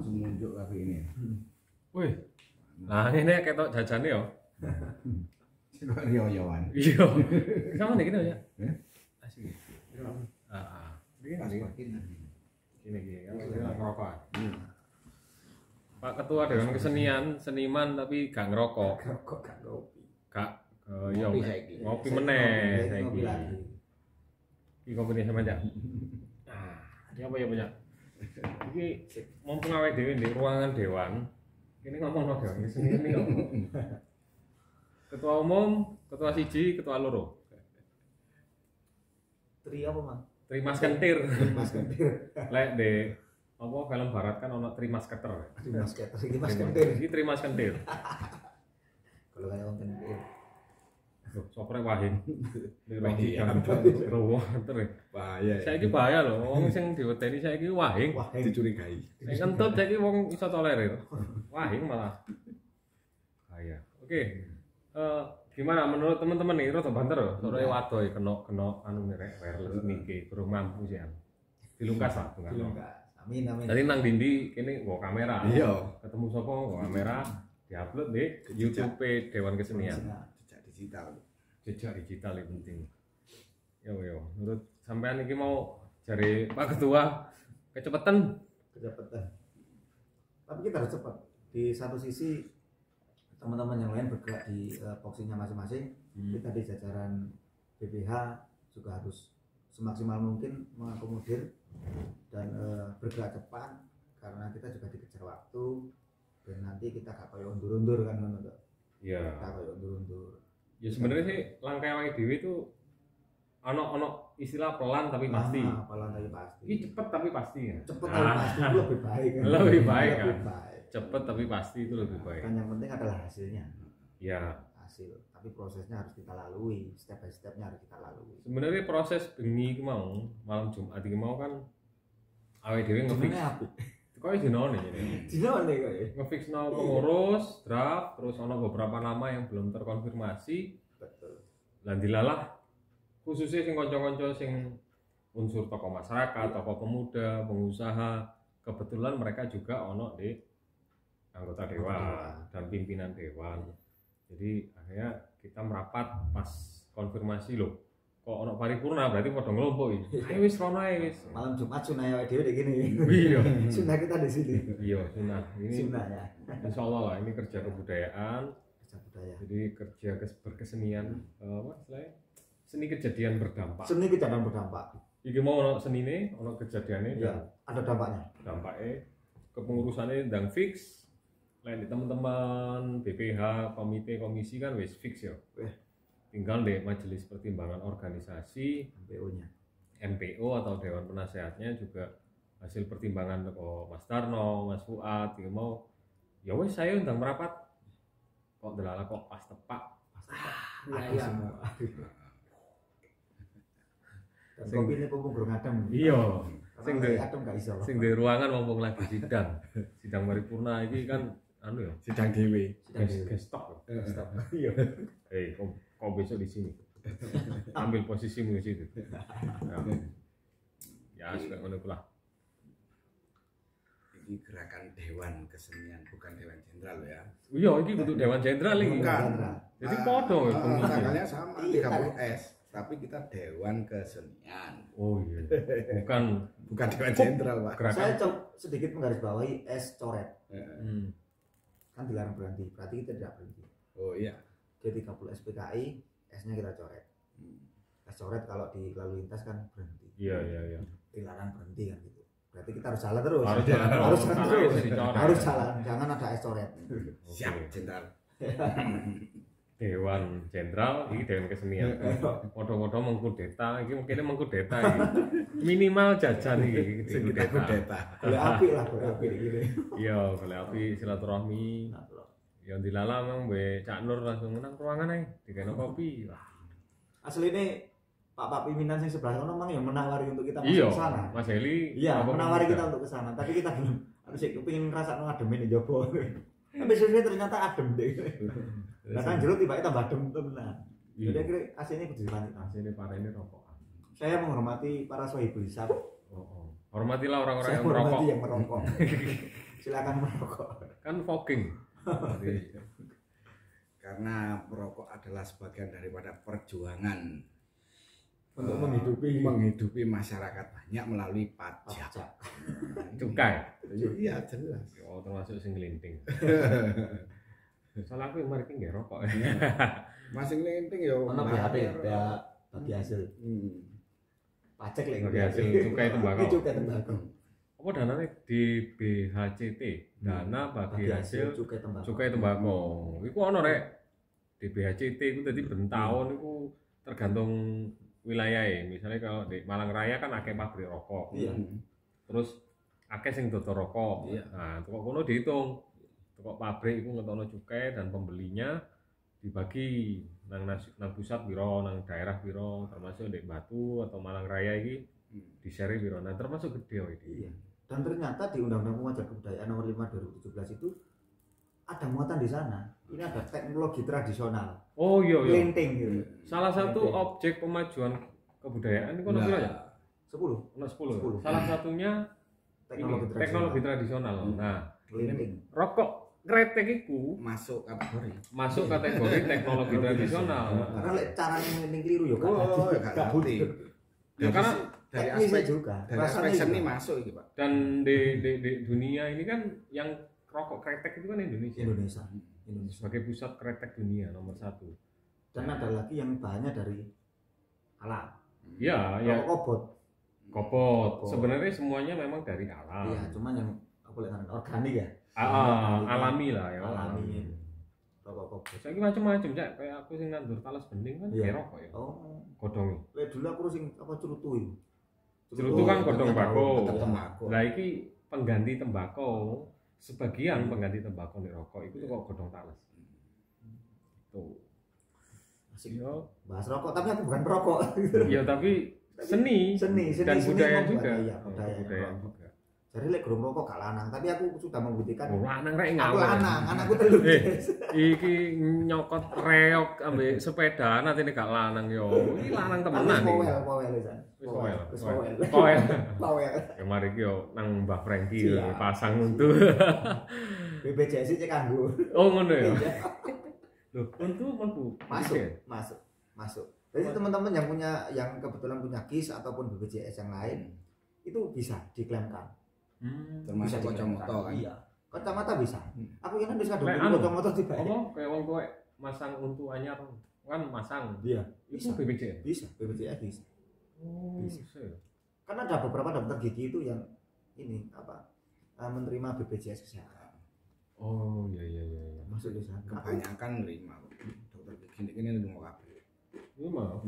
langsung muncul kafe ini. Wih. Nah, ini ketok jajane yo. Kok riyo-riyoan. Iya. Sama nih kita ya. Asik. Ini Pas gini. makin. Gini. Kan ngerokok. Pak Ketua Dewan Kesenian, seniman tapi gak ngerokok. Rokok gak ngopi. Gak yo Ngopi saiki. ngopi meneh saiki. Ngopi lagi. Iki kopi ini sama aja. Ini apa ya punya? Iki mumpung awake dhewe di ruangan dewan. Ini ngomong no dewan kesenian ini kok. Ketua umum, ketua siji, ketua loro. Tri apa, Mang? Tri Maskentir. Mas Kentir. Lek de apa film barat kan ono Tri Masketer. Tri Mas Kentir. Iki Mas Kentir. Iki Tri Maskentir. Kalau kayak wong Kentir. Loh, sopre Wahing. Wahing. Rowo terus. Bahaya. Saiki bahaya lho, wong sing diwedeni saiki Wahing. Wah, Dicurigai. Nek kentut saiki wong iso tolerir. Wahing malah. Bahaya. Oke. Gimana menurut teman-teman nih, rada banter lho, sore wadoh kena anu rek wireless niki, kurang mampu sih. Dilungkas lah, Dilungkas. Amin. Tadi nang dindi kene nggo kamera. Iya. Ketemu sapa nggo kamera, diupload di YouTube Dewan Kesenian. Jejak digital. Jejak digital yang penting. Yo, menurut sampean iki mau jare Pak Ketua kecepatan. Tapi kita harus cepat. Di satu sisi teman-teman yang lain bergerak di boxingnya masing-masing, kita di jajaran BPH juga harus semaksimal mungkin mengakomodir dan bergerak cepat karena kita juga dikejar waktu dan nanti kita gak koyo undur-undur kan menurut. Iya. Gak koyo undur-undur. Ya sebenarnya sih langkah awake dhewe itu ono istilah pelan tapi pasti. Pelan tapi pasti. Ini cepet tapi pasti ya. Cepet tapi pasti itu lebih baik kan. Lebih baik kan. Lebih baik. Cepet tapi pasti itu lebih baik. Kan yang penting adalah hasilnya. Ya. Hasil. Tapi prosesnya harus kita lalui, step by stepnya harus kita lalui. Sebenarnya proses bengi iki mau malam Jumat iki mau kan awake dhewe ngefix. Jenenge apik. Kok dinone ini. Dinone kok ya. Ngefixno pengurus, draft, terus ono beberapa nama yang belum terkonfirmasi. Betul. Lan dilalah khususnya sing kanca-kanca sing unsur tokoh masyarakat, tokoh pemuda, pengusaha, kebetulan mereka juga ono di anggota dewan dan pimpinan dewan. Jadi akhirnya kita merapat pas konfirmasi loh. Kok ono paripurna berarti padha ngelompok iki. Ayo wis rono ae wis. Malam Jumat sunah awake dhewe kayak gini. Iya. Sunah kita di sini. Iya, sunah. Ini Sunah ya. insyaallah lah ini kerja kebudayaan. Kerja budaya. Jadi kerja berkesenian apa istilahnya? Seni kejadian berdampak. Seni kejadian berdampak. Iki mau ono senine, ono kejadiannya Iya, ada dampaknya. dampaknya kepengurusannya ndang fix. Lain di teman-teman BPH, komite, komisi kan wis fix ya. Tinggal deh majelis pertimbangan organisasi, MPO-nya. MPO atau Dewan Penasehatnya juga hasil pertimbangan kok Mas Darno, Mas Fuad, ya mau ya wis saya undang merapat. Kok delala kok pas tepak. Iya. Dan kopi ini pupung gurung adem. Iya. Sing Sing adem gak iso. Sing di ruangan mumpung lagi sidang paripurna iki kan anu ya Sidang dhewe. gestok. Iya. Kok besok di sini. Ambil posisimu di situ. Ya, sudah ngono pula. Ini gerakan Dewan Kesenian bukan Dewan Jenderal ya. Iya, iki bentuk Dewan Jenderal iki. Bukan. Jadi podo Tanggalnya sama 30S, tapi kita Dewan Kesenian. Oh iya. Bukan Dewan Jenderal, Pak. gerakan. Saya sedikit menggarisbawahi S coret. Kan dilarang berhenti, berarti kita tidak berhenti. Oh iya. G30 SPKI, S-nya kita coret. S coret kalau di lalu lintas kan berhenti. Iya. Dilarang berhenti kan gitu. Berarti kita harus jalan terus. Harus jalan Harus terus. jalan terus. Dicoret. Harus jalan, jangan ada S coret. Siap, Jenderal. Dewan Jenderal, ini Dewan Kesenian. Podo-podo mengkudeta, ini mungkin mengkudeta iki. Minimal jajan iki Sing kita kudeta. Boleh api lah, boleh api gini. Iya, boleh api silaturahmi. Yang dilala memang Cak Nur langsung menang ruangan ae, dikene kopi. Wah. Asli ini Pak pimpinan yang sebelah sana memang yang menawari untuk kita Iya, masuk ke sana. Mas Heli. Iya, apa menawari pemuda? kita untuk ke sana, tapi kita belum harus kepingin ngerasa ngademin di Jopo. Tapi sebenarnya ternyata adem deh. Datang jeruk tiba-tiba tambah adem tuh benar. Iya. Jadi akhirnya aslinya kudu dilanjutkan. Mas Heli para ini rokokan. Saya menghormati para sohibul hisab. Oh. Hormatilah orang-orang Saya yang merokok. menghormati yang merokok. silakan merokok. Kan fogging. Jadi, Karena merokok adalah sebagian daripada perjuangan Untuk menghidupi masyarakat banyak melalui pajak. cukai. Iya jelas. Oh, termasuk sing nglinting. Soalnya aku yang mari nggih rokok. Masing ngelinting ya. Ono BHT ya bagi hasil. Pajak lagi. Bagi hasil cukai tembakau. Cukai tembakau. Apa dananya di BHCT? Dana bagi hasil cukai tembakau. Iku ono rek di BHCT itu tadi bentahun itu tergantung wilayahnya. Misalnya kalau di Malang Raya kan akeh pabrik rokok. Iya. Terus akeh sing dodol rokok. Iya. Nah, kok kono dihitung. Kok pabrik itu ngetokno cukai dan pembelinya dibagi nang pusat biro, nang daerah biro, termasuk di Batu atau Malang Raya ini di seri biro. Nah, termasuk gede ini. Iya. Dan ternyata di Undang-Undang Pengajar Kebudayaan Nomor 5 2017 itu ada muatan di sana. Ini ada teknologi tradisional. Oh iya iya. Linting gitu. Salah satu objek pemajuan kebudayaan itu ono piro ya? 10. Ono 10. Salah satunya teknologi tradisional. Nah, Linting. rokok kretek iku Masuk kategori teknologi tradisional. Karena lek caranya linting keliru ya Oh, ya gak ngerti. Ya, karena dari teknisnya aspek juga. dari Rasanya aspek seni juga. masuk iki, Pak. dan di dunia ini kan yang rokok kretek itu kan Indonesia. Indonesia. Sebagai pusat kretek dunia nomor 1. Dan ada lagi yang bahannya dari alam. Ya, ya Rokok kopot. Sebenarnya semuanya memang dari alam. Iya, cuman yang apa namanya organik ya. Alami lah ya. Alami. Rokok kopot. Saiki macam-macam, Cak. Kayak aku sing nandur talas bening kan Iya. kayak rokok ya. Oh, Godhonge. lek dulu aku sing apa cerutu itu. Cerutu kan godhong tembakau. Tetep tembakau. Lah iki pengganti tembakau. Sebagian pengganti tembakau di rokok itu kok godhong talas. Tuh. Asik. Yo. Bahas rokok tapi aku bukan perokok. Ya tapi seni dan budaya membuat, juga. iya, budaya juga. juga. Jadi lek gurung rokok gak lanang, tapi aku sudah membuktikan. Oh, lanang rek Aku ngawur. lanang, anakku telu. Iki nyokot reok ambek sepeda nanti gak lanang yo. Iki lanang temenan iki. Powel Lisan. Wis powel. Wis powel. Powel. Powel. Ya mari ki yo nang Mbah Franky yo Siap. pasang untuk. BPJS cek kanggo. Oh ngono ya. Loh, untuk Masuk. Jadi teman-teman yang kebetulan punya KIS ataupun BPJS yang lain itu bisa diklaimkan. Termasuk Bisa kacamata kan. Iya. Kacamata bisa. Aku ingin bisa Lek dulu anu, kacamata tiba. Apa kayak wong kowe masang untuk anyar kan masang. Iya. Itu BPJS. Bisa, BPJS bisa. Oh, Bisa. bisa ya. Karena ada beberapa dokter gigi itu yang ini apa menerima BPJS kesehatan. Oh, iya. Masuk di sana. Kebanyakan nerima dokter gigi ini mau kabeh. Iya mah.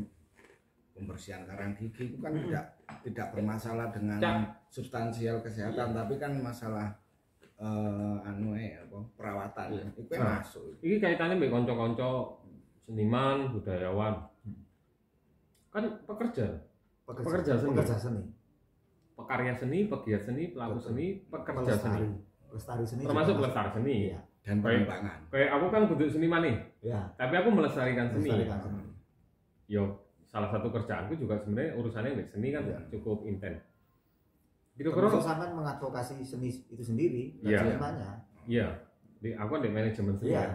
Pembersihan karang gigi itu kan tidak bermasalah dengan Cak. substansial kesehatan, tapi kan masalah perawatan. Iya. Itu yang masuk. Iki kaitannya mbek kanca-kanca seniman, budayawan. Kan pekerja seni. Pekerja seni. Pekarya seni, pegiat seni, pelaku Betul. seni, pekerja seni. Pelestari seni. Termasuk juga pelestari seni. Iya. Dan pengembangan. Kayak aku kan kudu seniman nih, Iya. tapi aku melestarikan seni. Pelestarikan seni. Yo, salah satu kerjaanku juga sebenarnya urusannya dengan seni kan Iya. cukup intens. Termasuk sampean mengadvokasi seni itu sendiri dan Iya. senimannya. Iya, aku di manajemen seni. Iya. Kan.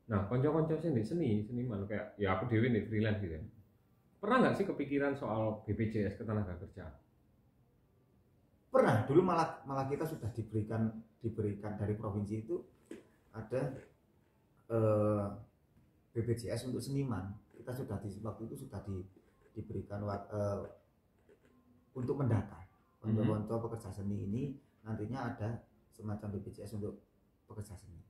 Nah, konco-konco sing di seniman kayak ya aku dewe di freelance gitu. Pernah nggak sih kepikiran soal BPJS ketenagakerjaan? Pernah, dulu malah kita sudah diberikan dari provinsi itu ada BPJS untuk seniman. Kita sudah waktu itu sudah diberikan untuk mendata konco-konco pekerja seni ini nantinya ada semacam BPJS untuk pekerja seni.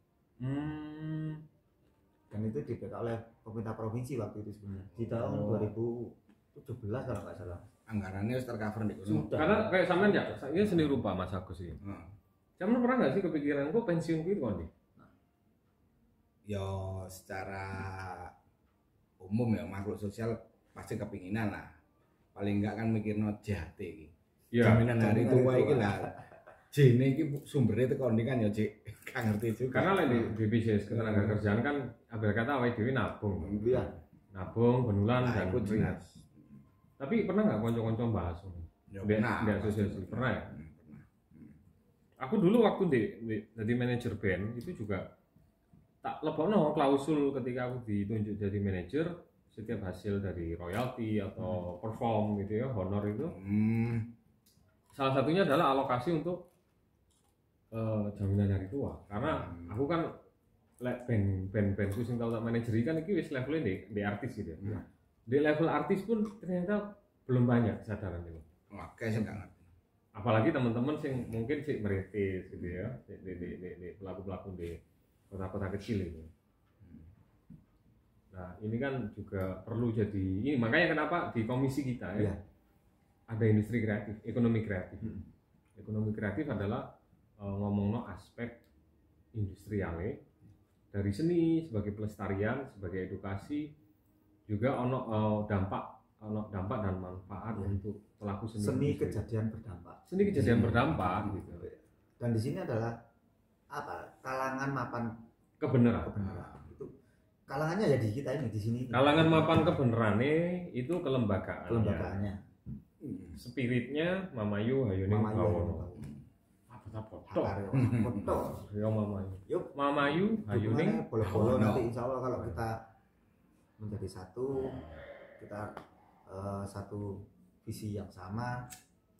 Dan itu diberikan oleh pemerintah provinsi waktu itu sebenarnya di tahun 2017 kalau nggak salah. Anggarannya harus tercover di kono. Sudah. Karena kayak sampean ya, ini seni rupa Mas Agus sih. Heeh. Sampean pernah nggak sih kepikiran kok pensiun kuwi kon nih? Ya secara umum ya makhluk sosial pasti kepinginan lah. Paling enggak kan mikirno jate iki. Jaminan hari tua iki lah. Jene iki sumbernya teko ndi kan ya, Cik. Gak ngerti juga. Karena lek di BPJS ketenagakerjaan kan ambil kata awake dhewe nabung. Iya. Nabung benulan Nah, dan itu ringan. jelas. Tapi pernah nggak konco-konco bahas? Ya, Di pernah. asosiasi pernah ya? Pernah. Aku dulu waktu jadi manajer band itu juga tak lebokno klausul ketika aku ditunjuk jadi manajer, setiap hasil dari royalti atau perform gitu ya, honor itu salah satunya adalah alokasi untuk jaminan hari tua. Karena aku kan band-bandku sing tau tak manajeri kan iki wis levelnya di artis gitu ya. Di level artis pun ternyata belum banyak kesadaran itu. Oke, saya nggak ngerti. Apalagi teman-teman sing mungkin sih merintis gitu ya, di pelaku-pelaku di kota-kota kecil itu. Nah ini kan juga perlu jadi ini, makanya kenapa di komisi kita ya ada industri kreatif, ekonomi kreatif. Ekonomi kreatif adalah ngomongno aspek industrialnya dari seni sebagai pelestarian, sebagai edukasi, juga ono dampak dan manfaat untuk pelaku seni. Seni kejadian berdampak. Seni kejadian berdampak gitu. Dan di sini adalah apa? Kalangan mapan Kebenaran. Itu kalangannya ya di kita ini di sini. Kalangan mapan kebenarannya itu kelembagaannya. Spiritnya Mamayu Hayuning Bawono. Apa foto? Ya Mamayu. Yuk, Mamayu Hayuning bolo-bolo nanti insya Allah kalau kita menjadi satu, kita satu visi yang sama,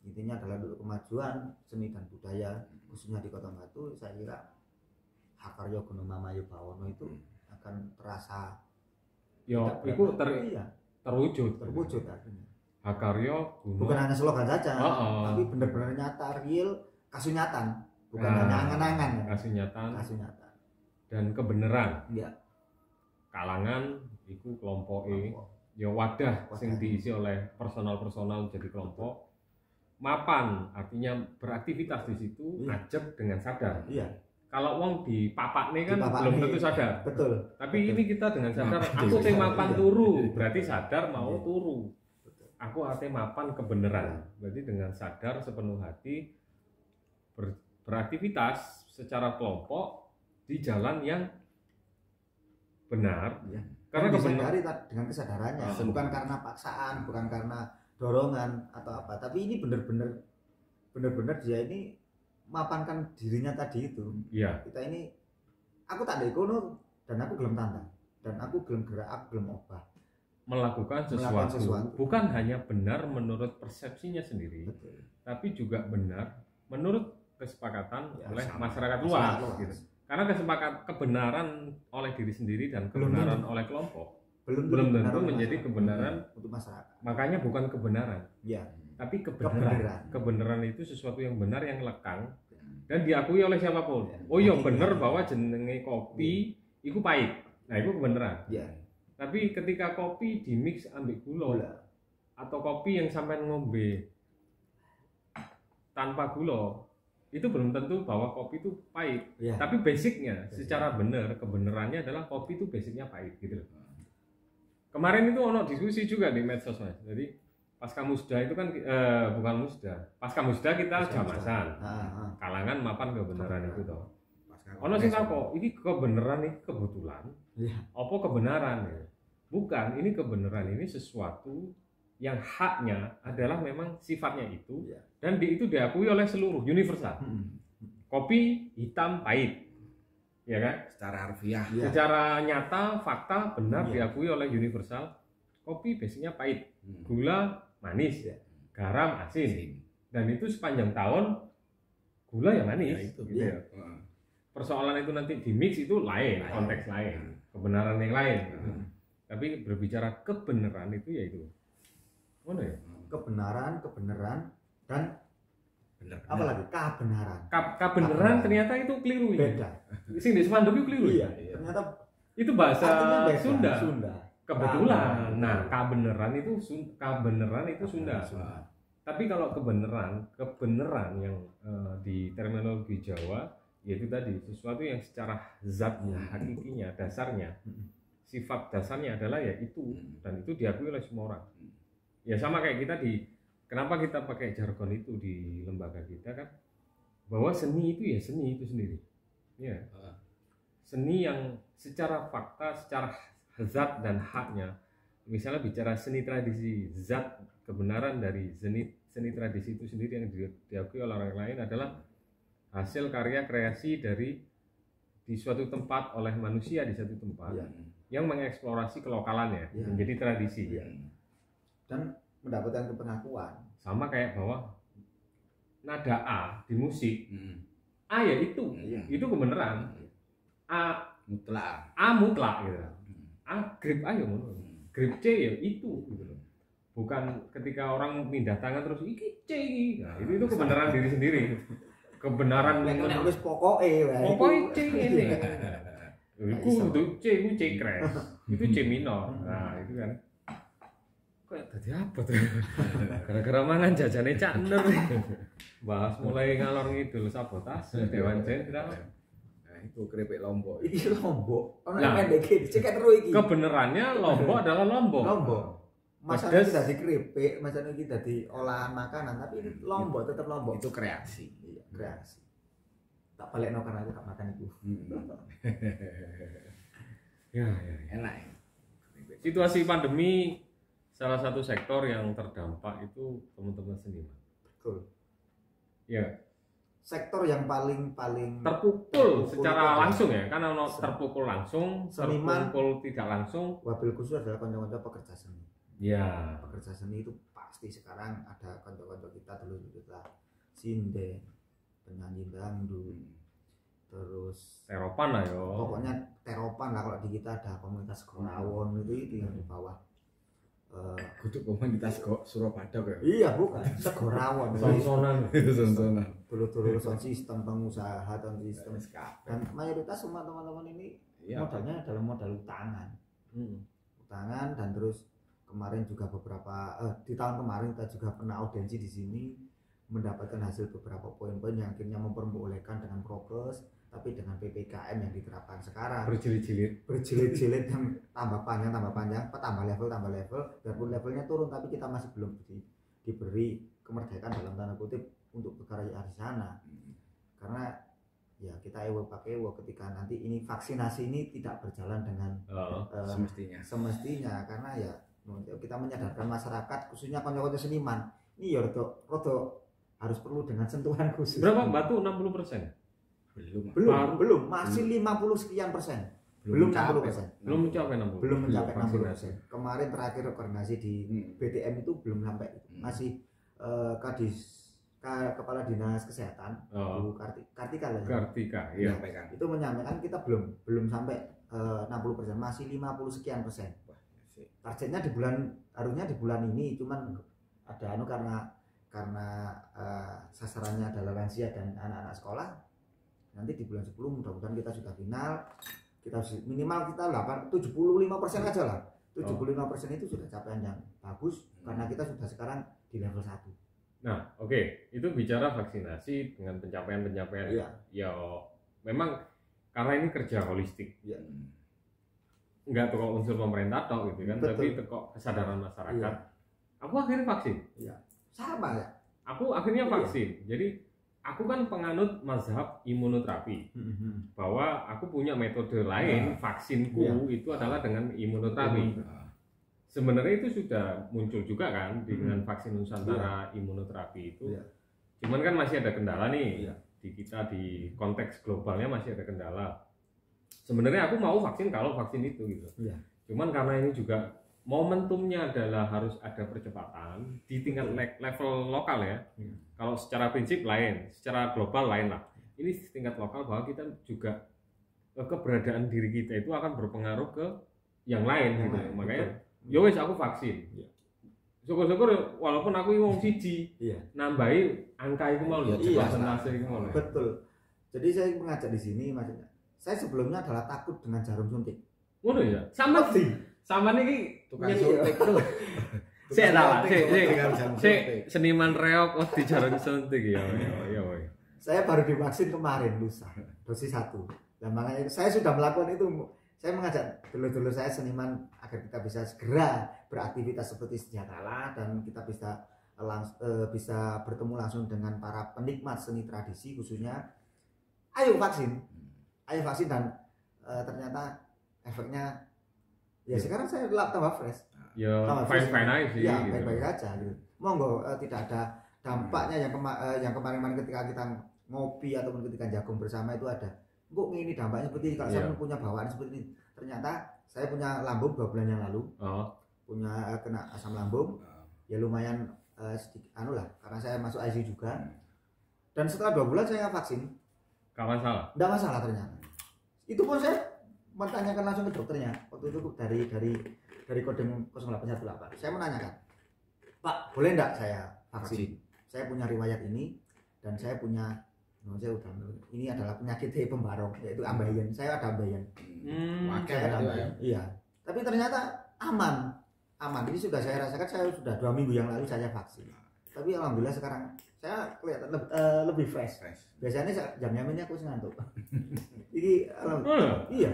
intinya adalah untuk kemajuan seni dan budaya khususnya di Kota Batu. Saya kira Hakaryo Gunung Mamayu Bawono itu akan terasa itu terwujud artinya. Hakaryo Gunung Bukan hanya slogan saja, tapi benar-benar nyata, real, kasunyatan, bukan hanya angan-angan. Kasunyatan Kasunyatan dan kebenaran. Iya. Kalangan itu kelompok ya wadah sing diisi oleh personal jadi kelompok. Mapan artinya beraktivitas di situ, ajak dengan sadar. Iya. Kalau wong di papak nih kan belum tentu sadar. Betul. Tapi ini kita dengan sadar, aku teh mapan turu, berarti sadar mau turu. Aku ate mapan kebenaran, berarti dengan sadar sepenuh hati beraktivitas secara kelompok di jalan yang benar. Ya. Karena disadari dengan kesadarannya, bukan karena paksaan, bukan karena dorongan atau apa. Tapi ini benar-benar dia ini mapankan dirinya tadi itu. Iya. Kita ini, aku tak ada ikono dan aku belum tantang dan aku belum gerak, aku belum obah. Melakukan sesuatu bukan hanya benar menurut persepsinya sendiri, tapi juga benar menurut kesepakatan oleh masyarakat luas gitu. Karena kebenaran oleh diri sendiri dan kebenaran oleh kelompok belum tentu menjadi kebenaran untuk masyarakat. Makanya bukan kebenaran, tapi kebenaran. Kebenaran itu sesuatu yang benar, yang lekang dan diakui oleh siapapun. Oh iya benar bahwa jenenge kopi itu pahit. Nah itu kebenaran. Tapi ketika kopi dimix ambil gula atau kopi yang sampai ngombe tanpa gula, itu belum tentu bahwa kopi itu pahit. Tapi basicnya secara benar, kebenarannya adalah kopi itu basicnya pahit gitu loh. Kemarin itu ono diskusi juga di medsos Mas. Jadi pasca musda itu kan bukan musda. Pasca musda kita jamasan. Kalangan mapan kebenaran itu toh. Ono sing takok, iki kebenaran iki kebetulan. Apa kebenaran ya? Bukan, ini kebenaran ini sesuatu yang haknya adalah memang sifatnya itu dan itu diakui oleh seluruh universal. Kopi hitam pahit, ya kan? Secara harfiah. Secara nyata, fakta benar diakui oleh universal. Kopi biasanya pahit, gula manis, garam asin, dan itu sepanjang tahun gula ya manis. Gitu ya. Persoalan itu nanti di mix itu lain, konteks lain, kebenaran yang lain. Tapi berbicara kebenaran itu ya itu. Mana ya? Kebenaran dan apa lagi? Kebenaran. Kebenaran ternyata itu keliru. Beda. Sing di spanduk itu keliru. Iya. Ternyata itu bahasa Sunda. Sunda. Kebetulan. Nah, kebenaran itu Sunda. Tapi kalau kebenaran yang di terminologi Jawa yaitu tadi sesuatu yang secara zatnya, hakikinya, dasarnya, sifat dasarnya adalah ya itu, dan itu diakui oleh semua orang. Ya sama kayak kita kenapa kita pakai jargon itu di lembaga kita kan, bahwa seni itu ya seni itu sendiri. Ya. Seni yang secara fakta, secara zat dan haknya, misalnya bicara seni tradisi, zat kebenaran dari seni tradisi itu sendiri yang diakui oleh orang lain adalah hasil karya kreasi dari di suatu tempat oleh manusia di satu tempat yang mengeksplorasi kelokalannya menjadi tradisi dan mendapatkan pengakuan. Sama kayak bahwa nada A di musik A ya itu kebenaran A mutlak gitu. A grip A ya grip C ya itu gitu. Bukan ketika orang pindah tangan terus iki C iki. Nah, itu kebenaran diri sendiri. Kebenaran nek wis pokoke wae. Pokoke C ngene. Itu C crash. Itu C minor. Nah, itu kan. Kok tadi apa tuh? Gara-gara mangan jajane Cak Nur. Bahas mulai ngalor ngidul sabotase Dewan Jenderal. Nah, itu keripik Lombok. Iki Lombok. Ono pendek iki, ceket ro iki. Kebenarannya Lombok adalah Lombok. Masa ini dadi keripik, masa ini dadi olahan makanan, tapi ini Lombok tetap Lombok. Itu kreasi. Iya, kreasi. Tak balekno karena aku gak makan itu. Ya. Enak ya. Situasi pandemi salah satu sektor yang terdampak itu teman-teman seniman. Betul. Ya. Sektor yang paling terpukul secara langsung ya, karena terpukul langsung, seniman, terpukul tidak langsung. Wabil khusus adalah kanca-kanca pekerja seni. Ya, pekerja seni itu pasti sekarang ada kanca-kanca kita dulu kita sinden, penyanyi dangdut, terus teropan lah yo. Pokoknya teropan lah, kalau di kita ada komunitas Gorawon itu yang di bawah. Kudu komunitas kok Surabaya ya. Iya, bukan. Segorawon. Sonsonan. Dulu-dulu sound system, pengusaha sound system. Dan mayoritas semua teman-teman ini modalnya adalah modal utangan. Utangan, dan terus kemarin juga beberapa di tahun kemarin kita juga pernah audiensi di sini, mendapatkan hasil beberapa poin-poin yang akhirnya memperbolehkan dengan prokes, tapi dengan PPKM yang diterapkan sekarang berjilid-jilid yang tambah panjang, tambah level, biarpun levelnya turun tapi kita masih belum diberi kemerdekaan dalam tanda kutip untuk berkarya di sana. Karena ya kita pakai ketika nanti ini vaksinasi ini tidak berjalan dengan semestinya, karena ya kita menyadarkan masyarakat, khususnya kanca-kanca seniman ini ya rodo harus perlu dengan sentuhan khusus. Berapa batu 60%? Belum, masih 50 sekian persen. Belum 60%. Belum mencapai 60%. Belum mencapai 60%. Kemarin terakhir koordinasi di BTM itu belum sampai itu. Masih Kepala Dinas Kesehatan Bu Kartika ya. Itu menyampaikan kita belum sampai 60%, masih 50 sekian persen. Targetnya harusnya di bulan ini, cuman ada karena sasarannya adalah lansia dan anak-anak sekolah. Nanti di bulan 10 mudah-mudahan kita sudah final, kita minimal kita 75% aja lah. 75% itu sudah capaian yang bagus karena kita sudah sekarang di level 1. Nah, oke. Itu bicara vaksinasi dengan pencapaian-pencapaian. Iya. Ya memang karena ini kerja holistik. Iya. Enggak teko unsur pemerintah toh gitu kan, tapi teko kesadaran masyarakat. Iya. Aku akhirnya vaksin. Iya. Sama ya. Aku akhirnya vaksin. Jadi aku kan penganut mazhab imunoterapi, bahwa aku punya metode lain, vaksinku itu adalah dengan imunoterapi. Sebenarnya itu sudah muncul juga kan dengan vaksin Nusantara imunoterapi itu. Cuman kan masih ada kendala nih di kita, di konteks globalnya masih ada kendala. Sebenarnya aku mau vaksin kalau vaksin itu gitu. Cuman karena ini juga momentumnya adalah harus ada percepatan di tingkat level lokal ya. Kalau secara prinsip lain, secara global lain lah. Ini tingkat lokal bahwa kita juga keberadaan diri kita itu akan berpengaruh ke yang lain gitu. Makanya ya wes aku vaksin. Syukur-syukur walaupun aku wong siji, nambahi angka itu mau persentase itu mau. Betul. Jadi saya mengajak di sini maksudnya. Saya sebelumnya adalah takut dengan jarum suntik. Ngono ya. Sama niki tukang suntik tuh. Seniman reok di jarum suntik ya. Saya baru divaksin kemarin lusa, dosis 1. Dan makanya saya sudah melakukan itu. Saya mengajak dulur-dulur saya seniman agar kita bisa segera beraktivitas seperti sedia kala dan kita bisa bertemu langsung dengan para penikmat seni tradisi khususnya. Ayo vaksin dan ternyata efeknya ya sekarang saya tambah fresh. Ya fine aja sih. Ya baik-baik aja gitu. Monggo tidak ada dampaknya yang kemarin ketika kita ngopi ataupun ketika jagung bersama itu ada kok ini dampaknya seperti ini, kalau saya punya bawaan seperti ini. Ternyata saya punya lambung 2 bulan yang lalu, punya kena asam lambung, ya lumayan sedikit lah, karena saya masuk ICU juga. Dan setelah 2 bulan saya vaksin, nggak masalah. Nggak masalah ternyata. Itu pun saya menanyakan langsung ke dokternya waktu itu dari Kodim 0818. Saya menanyakan, Pak, boleh enggak saya vaksin? Saya punya riwayat ini dan saya punya ini adalah penyakit pembarong, yaitu ambeien. Saya ada ambeien. Iya. Tapi ternyata aman. Ini sudah saya rasakan, saya sudah 2 minggu yang lalu saya vaksin. Tapi alhamdulillah sekarang saya kelihatan lebih fresh. Biasanya jamnya ini aku ngantuk. Jadi iya.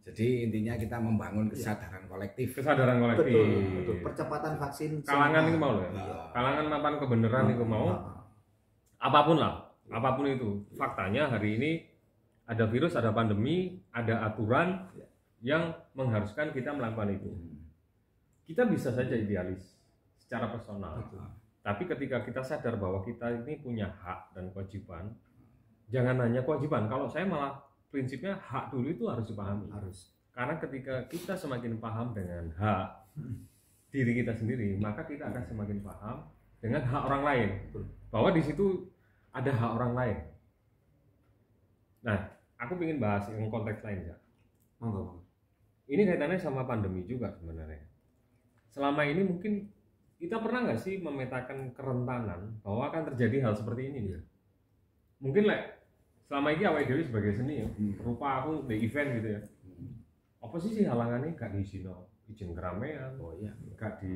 Jadi intinya kita membangun kesadaran kolektif. Kesadaran kolektif. Betul. Percepatan vaksin. Kalangan itu mau loh. Kalangan mapan kebenaran itu mau. Apapun lah, apapun itu. Faktanya hari ini ada virus, ada pandemi, ada aturan yang mengharuskan kita melakukan itu. Kita bisa saja idealis secara personal. Tapi ketika kita sadar bahwa kita ini punya hak dan kewajiban, jangan hanya kewajiban. Kalau saya malah prinsipnya hak dulu itu harus dipahami. Karena ketika kita semakin paham dengan hak diri kita sendiri, maka kita akan semakin paham dengan hak orang lain. Bahwa di situ ada hak orang lain. Nah, aku ingin bahas yang konteks lain ya. Ini kaitannya sama pandemi juga sebenarnya. Selama ini mungkin kita pernah nggak sih memetakan kerentanan bahwa akan terjadi hal seperti ini? Mungkin selama ini awake dhewe sebagai seni ya, rupa aku di event gitu ya. Apa sih halangannya gak diizin keramaian, gak di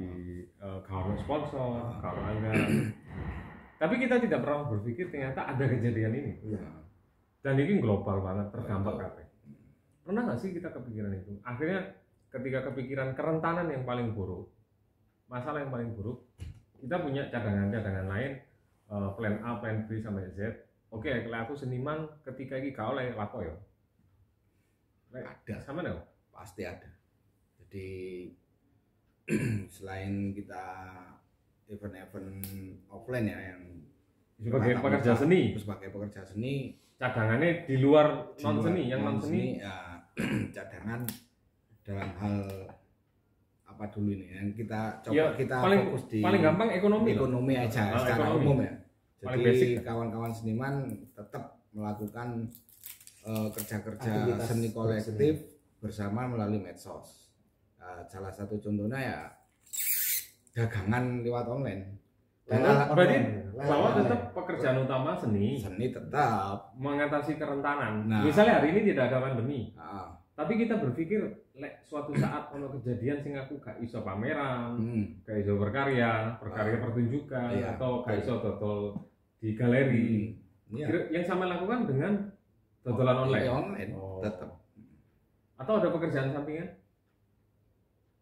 kalau sponsor, kalau anggaran. Tapi kita tidak pernah berpikir ternyata ada kejadian ini. Dan ini global banget, terdampak kabeh. Pernah nggak sih kita kepikiran itu? Akhirnya ketika kepikiran kerentanan yang paling buruk, masalah yang paling buruk, kita punya cadangan-cadangan lain, plan A, plan B sampai Z. Oke, kalau aku seniman ketika ini gak oleh lapo ya. Ada sama dong? Pasti ada. Jadi selain kita event-event offline ya yang sebagai pekerja seni, cadangannya di luar non seni, yang non seni ya cadangan dalam hal apa dulu ini yang kita coba ya, kita fokus di paling gampang ekonomi aja secara umum ya. Jadi kawan-kawan seniman tetap melakukan kerja-kerja seni kolektif bersama melalui medsos. Salah satu contohnya ya dagangan lewat online. Berarti bahwa tetap pekerjaan utama seni tetap mengatasi kerentanan. Misalnya hari ini tidak ada pandemi, tapi kita berpikir suatu saat ono kejadian sing aku gak iso pameran, gak iso berkarya pertunjukan, atau gak iso dodol di galeri. Yang sama lakukan dengan dodolan online. Tetap. Atau ada pekerjaan sampingan?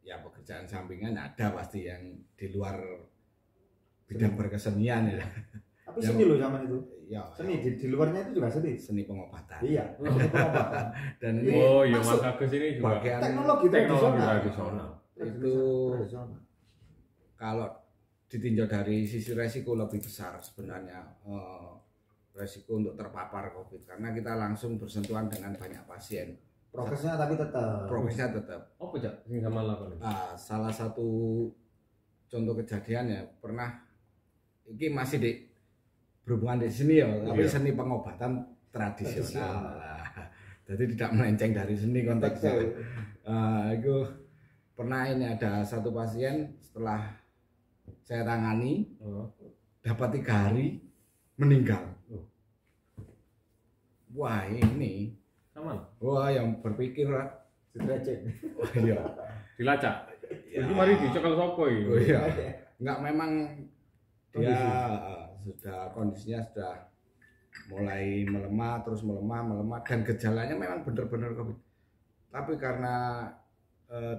Ya pekerjaan sampingan ada pasti yang di luar bidang berkesenian ya. Tapi seni loh zaman itu. Ya, seni di luarnya itu juga seni pengobatan. Iya, seni pengobatan. Dan ya Mas Agus ini juga bagian teknologi tradisional. Itu kalau ditinjau dari sisi resiko lebih besar sebenarnya resiko untuk terpapar COVID karena kita langsung bersentuhan dengan banyak pasien. Progresnya tetap. Oh, pejak sing sama lakukan. Salah satu contoh kejadian ya pernah ini masih berhubungan di sini ya, tapi seni pengobatan tradisional. Jadi tidak melenceng dari seni konteksnya. Itu pernah ini ada satu pasien setelah saya tangani dapat 3 hari meninggal. Wah ini sama. Wah yang berpikir sederajat. Wah iya. Dilacak. Jadi mari dicekal sopo iki. Oh iya. Enggak memang dia kondisinya sudah mulai melemah terus melemah dan gejalanya memang benar-benar COVID. Tapi karena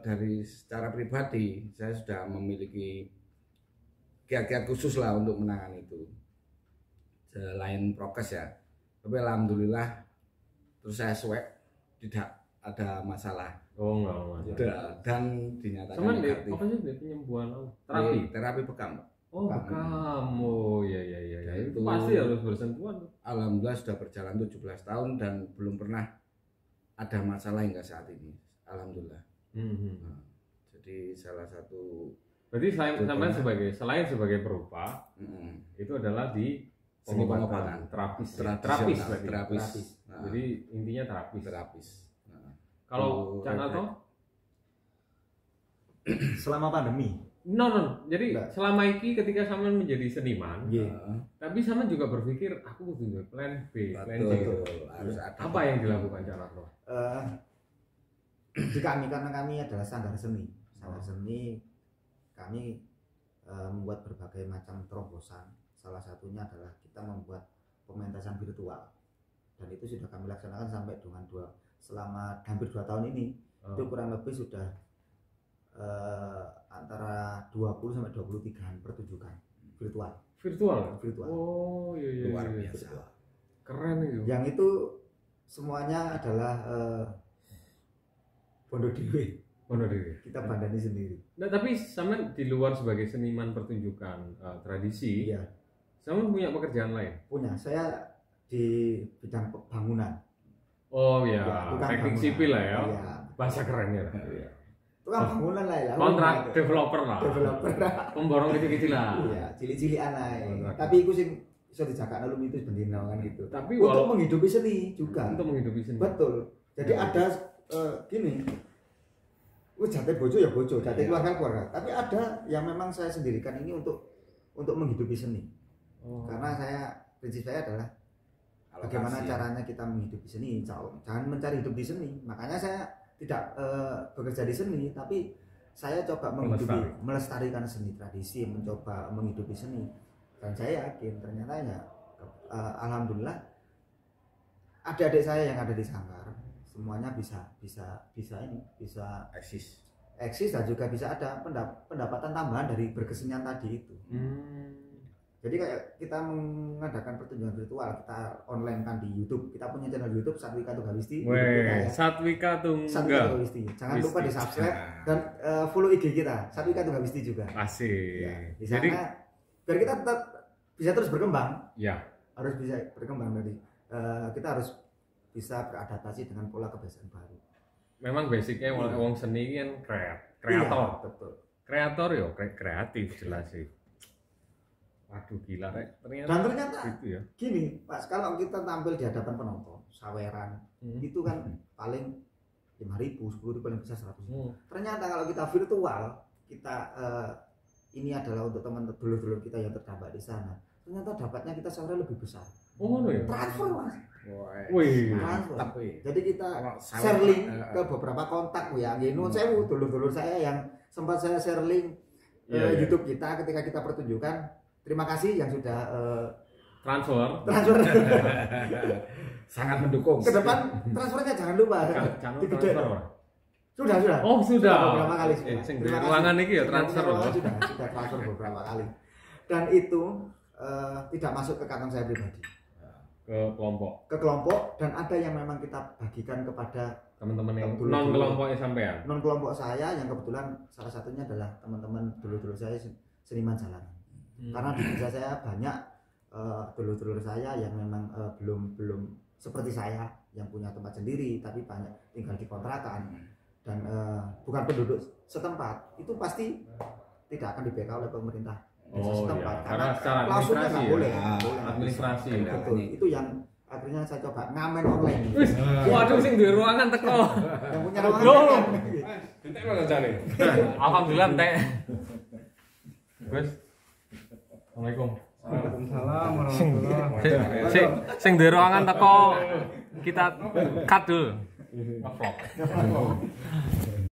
dari secara pribadi saya sudah memiliki kiat-kiat khusus lah untuk menangani itu. Selain prokes ya. Tapi alhamdulillah terus saya swab tidak ada masalah. Oh enggak. Dan dinyatakan negatif. Apa sih penyembuhan? Terapi bekam. Oh, kamu. Ya. Itu pasti harus bersentuhan. Alhamdulillah sudah berjalan 17 tahun dan belum pernah ada masalah hingga saat ini. Alhamdulillah. Nah, jadi salah satu. Berarti selain sebagai perupa, itu adalah di pengobatan terapis. Nah, jadi intinya terapis. Nah, kalau Cak Nato selama pandemi. Jadi selama ini ketika sama menjadi seniman, tapi sama juga berpikir aku butuh plan B, plan C. Harus ada. Apa yang dilakukan Cak Nato? Karena kami adalah sanggar seni. Sanggar seni kami membuat berbagai macam terobosan. Salah satunya adalah kita membuat pementasan virtual. Dan itu sudah kami laksanakan sampai dengan selama hampir 2 tahun ini. Itu kurang lebih sudah antara 20 sampai 23-an pertunjukan virtual. Oh iya. Luar biasa. Virtual. Keren itu. Yang itu semuanya adalah Bondo Dewi. Kita bandani sendiri. Nah, tapi sama di luar sebagai seniman pertunjukan tradisi, iya. Sama punya pekerjaan lain? Punya. Saya di bidang bangunan. Oh ya, teknik sipil lah ya. Iya. Bahasa kerennya. Iya. Tukang bangunan lah ya. Kontrak developer lah. Pemborong kecil-kecil lah. Iya, cilik-cilikan lah. Tapi iku sing iso dijakakno lu itu bendina kan gitu. Tapi untuk menghidupi seni juga. Untuk menghidupi seni. Betul. Jadi ada gini. Jatah bojo ya bojo, jatah keluarga. Tapi ada yang memang saya sendirikan ini untuk menghidupi seni. Karena prinsip saya adalah bagaimana caranya kita menghidupi seni. Jangan mencari hidup di seni. Makanya saya tidak bekerja di seni, tapi saya coba melestarikan seni tradisi, mencoba menghidupi seni. Dan saya yakin ternyata ya alhamdulillah adik-adik saya yang ada di Sanggar semuanya bisa eksis dan juga bisa ada pendapatan tambahan dari berkesenian tadi itu. Jadi kayak kita mengadakan pertunjukan virtual, kita online kan di YouTube. Kita punya channel YouTube Satwika Tunggawisti. Satwika Tunggawisti. Jangan lupa di subscribe dan follow IG kita Satwika Tunggawisti juga. Asik. Ya, di sana biar kita tetap bisa terus berkembang. Ya. Harus bisa berkembang dari kita harus bisa beradaptasi dengan pola kebiasaan baru. Memang basicnya wong seni kan kreator. Iya, betul. Kreator yo kreatif jelas sih. Waduh gila ternyata. Dan ternyata gitu ya. Gini, Pak, kalau kita tampil di hadapan penonton, saweran, itu kan paling 5.000, 10.000 paling besar 100.000. Ternyata kalau kita virtual, kita ini adalah untuk teman dulur-dulur kita yang terdampak di sana. Ternyata dapatnya kita saweran lebih besar. Oh no ya. Transfer Mas. Wih, mantap. Jadi kita share link ke beberapa kontak ya. Nuwun sewu dulur-dulur saya yang sempat saya share link YouTube kita ketika kita pertunjukan. Terima kasih yang sudah transfer. Sangat mendukung. Ke depan transfernya jangan lupa. Transfer. Sudah. Oh, sudah. Beberapa kali. Terima ruangan ini ya transfer loh. Sudah transfer beberapa kali. Dan itu tidak masuk ke kantong saya pribadi. Ke kelompok dan ada yang memang kita bagikan kepada teman-teman yang non kelompoknya sampean. Non kelompok saya yang kebetulan salah satunya adalah teman-teman dulur-dulur saya seniman jalanan. Karena di desa saya banyak dulur-dulur saya yang memang belum seperti saya yang punya tempat sendiri tapi banyak tinggal di kontrakan dan bukan penduduk setempat, itu pasti tidak akan di-backup oleh pemerintah desa setempat karena secara klausulnya boleh. Administrasi. Betul. Itu yang akhirnya saya coba ngamen online. Waduh sing duwe ruangan teko. Yang punya ruangan. Entek mana jane? Alhamdulillah entek. Wes. Assalamualaikum. Waalaikumsalam warahmatullahi wabarakatuh. Sing duwe ruangan teko kita cut dulu. Ngevlog.